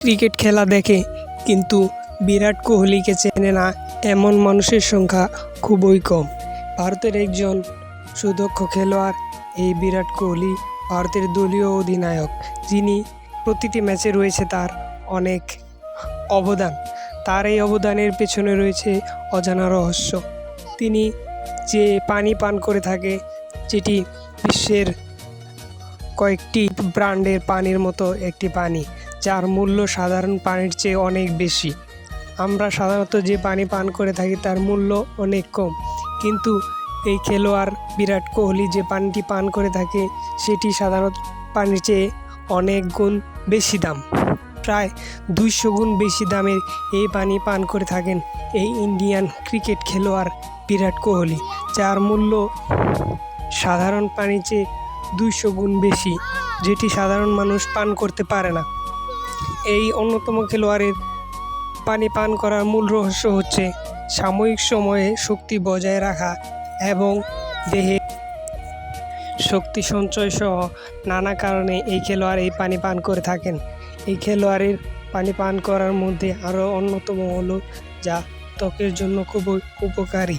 Cricket খেলা দেখে কিন্তু বিরাট কোহলিকে চেনে না এমন মানুষের সংখ্যা খুবই কম। ভারতের একজন সুদক্ষ খেলোয়াড় এই বিরাট কোহলি, ভারতের দলীয় অধিনায়ক, যিনি প্রতিটি ম্যাচে রয়েছে তার অনেক অবদান। তার এই অবদানের পেছনে রয়েছে অজানা রহস্য। তিনি যে পানি পান করে থাকে, যেটি বিশ্বের কয়েকটি ব্র্যান্ডের পানির মতো একটি পানি, যার মূল্য সাধারণ পানির চেয়ে অনেক বেশি। আমরা সাধারণত যে পানি পান করে থাকি তার মূল্য অনেক কম, কিন্তু এই খেলোয়াড় বিরাট কোহলি যে পানিটি পান করে থাকে সেটি সাধারণ পানির চেয়ে অনেক গুণ বেশি দাম। প্রায় 200 গুণ বেশি দামের এই পানি পান করে থাকেন এই ইন্ডিয়ান ক্রিকেট খেলোয়াড় বিরাট কোহলি, যার মূল্য সাধারণ পানির চেয়ে 200 গুণ বেশি, যেটি সাধারণ মানুষ পান করতে পারে না। এই অন্যতম খেলোয়াড়ের পানি পান করার মূল রহস্য হচ্ছে সাময়িক সময়ে শক্তি বজায় রাখা এবং দেহে শক্তি সঞ্চয় সহ নানা কারণে এই খেলোয়াড় এই পানি পান করে থাকেন। এই খেলোয়াড়ের পানি পান করার মধ্যে আরও অন্যতম হলো যা ত্বকের জন্য খুবই উপকারী।